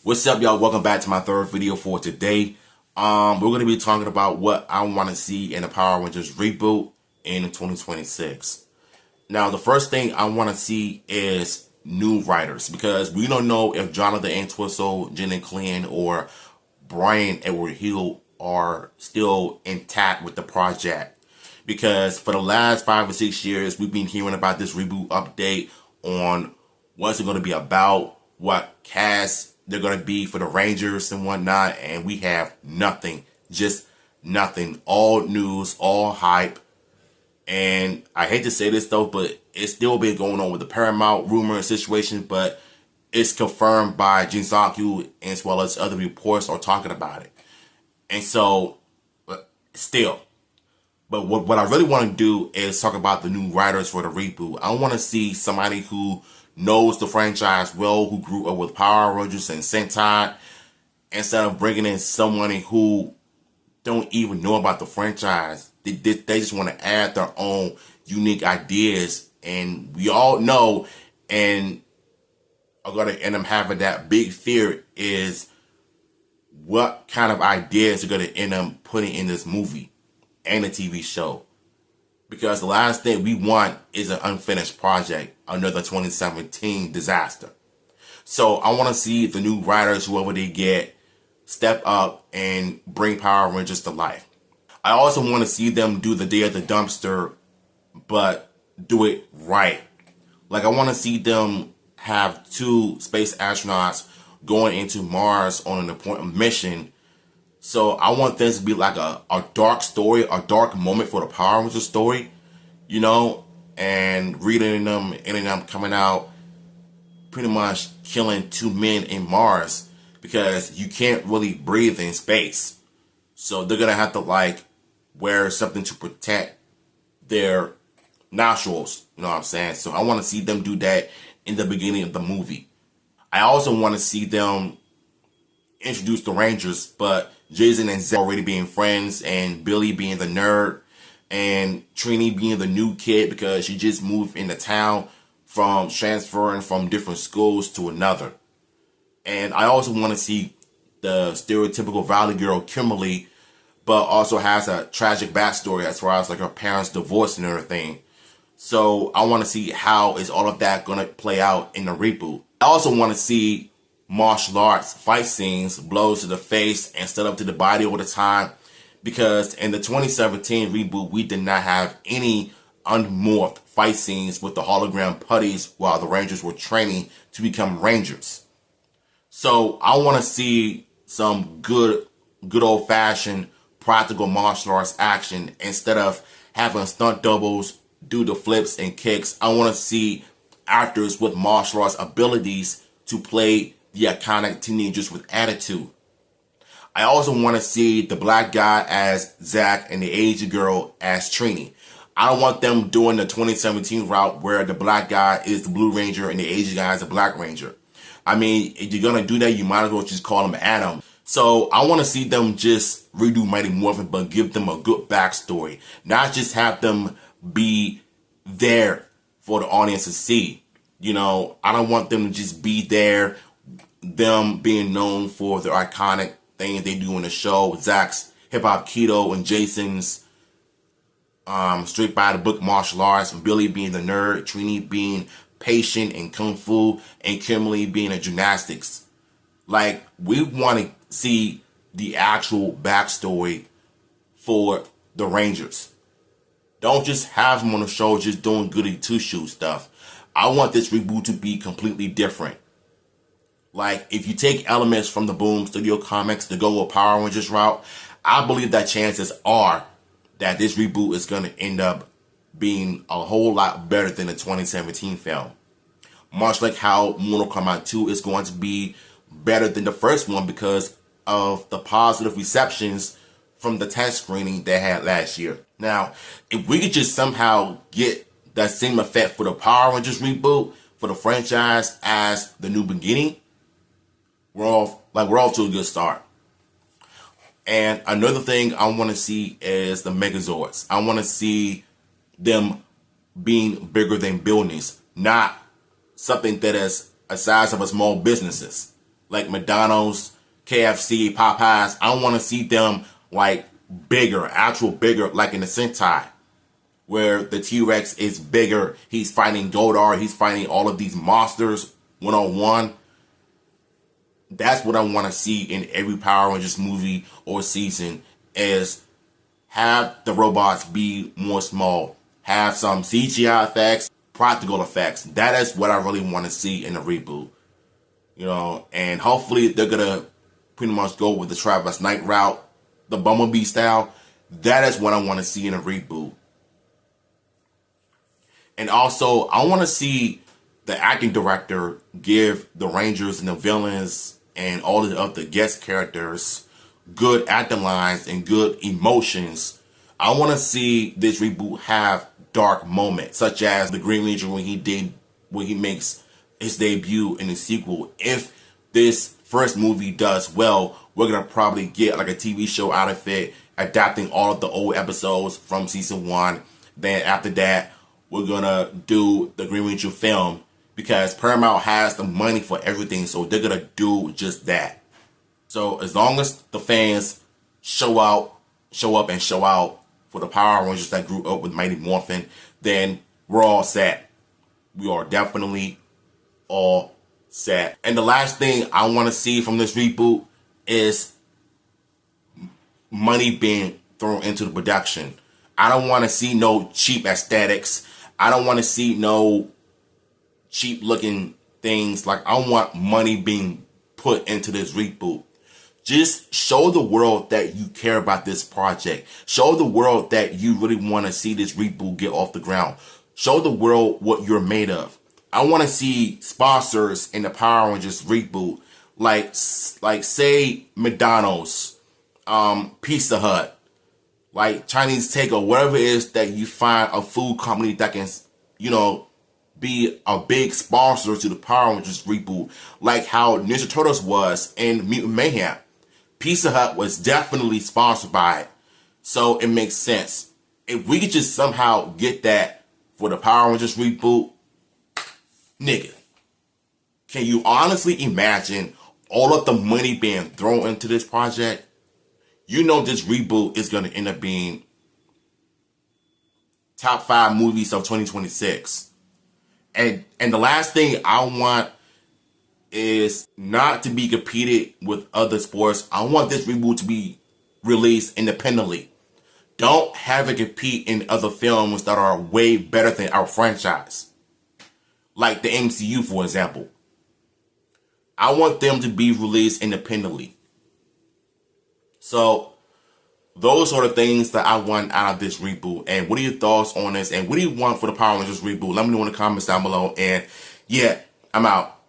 What's up, y'all? Welcome back to my third video for today. We're going to be talking about what I want to see in the Power Rangers reboot in 2026. Now, the first thing I want to see is new writers, because we don't know if Jonathan Entwistle, Jenny Clean, or Brian Edward Hill are still intact with the project. Because for the last 5 or 6 years, we've been hearing about this reboot update on what's it going to be about, what cast they're going to be for the Rangers and whatnot, and we have nothing, just nothing. All news, all hype. And I hate to say this though, but it's still been going on with the Paramount rumor and situation, but it's confirmed by Jin Sakyu as well as other reports are talking about it. And so, still. But what I really want to do is talk about the new writers for the reboot. I want to see somebody who knows the franchise well, who grew up with Power Rangers and Sentai, instead of bringing in someone who don't even know about the franchise. They just want to add their own unique ideas. And we all know, and are going to end up having that big fear is what kind of ideas are going to end up putting in this movie and the TV show. Because the last thing we want is an unfinished project, another 2017 disaster. So I want to see the new writers, whoever they get, step up and bring Power Rangers to life. I also want to see them do the Day at the Dumpster, but do it right. Like, I want to see them have 2 space astronauts going into Mars on an important mission. So I want this to be like a dark story, a dark moment for the Power Rangers story, you know, and reading them, ending up coming out pretty much killing 2 men in Mars because you can't really breathe in space. So they're going to have to like wear something to protect their nostrils, you know what I'm saying? So I want to see them do that in the beginning of the movie. I also want to see them introduce the Rangers, but Jason and Zach already being friends, and Billy being the nerd, and Trini being the new kid because she just moved into town from transferring from different schools to another. And I also want to see the stereotypical Valley girl Kimberly, but also has a tragic backstory as far as like her parents' divorce and everything. So I want to see how is all of that going to play out in the reboot. I also want to see martial arts fight scenes, blows to the face instead of to the body all the time, because in the 2017 reboot we did not have any unmorphed fight scenes with the hologram putties while the Rangers were training to become Rangers. So I want to see some good old-fashioned practical martial arts action instead of having stunt doubles do the flips and kicks. I want to see actors with martial arts abilities to play the iconic teenagers with attitude. I also want to see the black guy as Zach and the Asian girl as Trini. I don't want them doing the 2017 route where the black guy is the Blue Ranger and the Asian guy is the Black Ranger. I mean, if you're going to do that, you might as well just call him Adam. So I want to see them just redo Mighty Morphin, but give them a good backstory. Not just have them be there for the audience to see. You know, I don't want them to just be there, them being known for their iconic things they do in the show, Zach's hip hop keto and Jason's straight by the book martial arts, and Billy being the nerd, Trini being patient and kung fu, and Kimberly being a gymnastics. Like, we want to see the actual backstory for the Rangers. Don't just have them on the show just doing goody two-shoe stuff. I want this reboot to be completely different. Like, if you take elements from the Boom Studio comics to go with Power Rangers route, I believe that chances are that this reboot is going to end up being a whole lot better than the 2017 film. Much like how Mortal Kombat 2 is going to be better than the first one because of the positive receptions from the test screening they had last year. Now, if we could just somehow get that same effect for the Power Rangers reboot for the franchise as the New Beginning, we're off to a good start. And another thing I want to see is the Megazords. I want to see them being bigger than buildings, not something that is a size of a small businesses. like McDonald's, KFC, Popeyes. I want to see them like bigger, actual bigger, like in the Sentai, where the T-Rex is bigger. He's fighting Godar. He's fighting all of these monsters one-on-one. That's what I want to see in every Power Rangers movie or season, is have the robots be more small. Have some CGI effects, practical effects. That is what I really want to see in the reboot. You know, and hopefully they're going to pretty much go with the Travis Knight route, the Bumblebee style. That is what I want to see in a reboot. And also, I want to see the acting director give the Rangers and the villains and all the other guest characters good acting lines and good emotions. I want to see this reboot have dark moments, such as the Green Ranger when he makes his debut in the sequel. If this first movie does well, we're gonna probably get like a TV show out of it, adapting all of the old episodes from season 1. Then after that, we're gonna do the Green Ranger film, because Paramount has the money for everything, so they're gonna do just that. So as long as the fans show up and show out for the Power Rangers that grew up with Mighty Morphin, then we're all set. We are definitely all set. And the last thing I want to see from this reboot is money being thrown into the production. I don't want to see no cheap aesthetics. I don't want to see no cheap looking things. Like, I want money being put into this reboot. Just show the world that you care about this project. Show the world that you really want to see this reboot get off the ground. Show the world what you're made of. I want to see sponsors in the Power Rangers reboot, like say McDonald's, Pizza Hut, like Chinese Takeover, whatever it is that you find a food company that can, you know, be a big sponsor to the Power Rangers reboot, like how Ninja Turtles was in Mutant Mayhem. Pizza Hut was definitely sponsored by it, so it makes sense. If we could just somehow get that for the Power Rangers reboot, nigga, can you honestly imagine all of the money being thrown into this project? You know this reboot is going to end up being top 5 movies of 2026. And the last thing I want is not to be competed with other sports. I want this reboot to be released independently. Don't have it compete in other films that are way better than our franchise. Like the MCU, for example. I want them to be released independently. So, those are the things that I want out of this reboot. And what are your thoughts on this? And what do you want for the Power Rangers reboot? Let me know in the comments down below. And yeah, I'm out.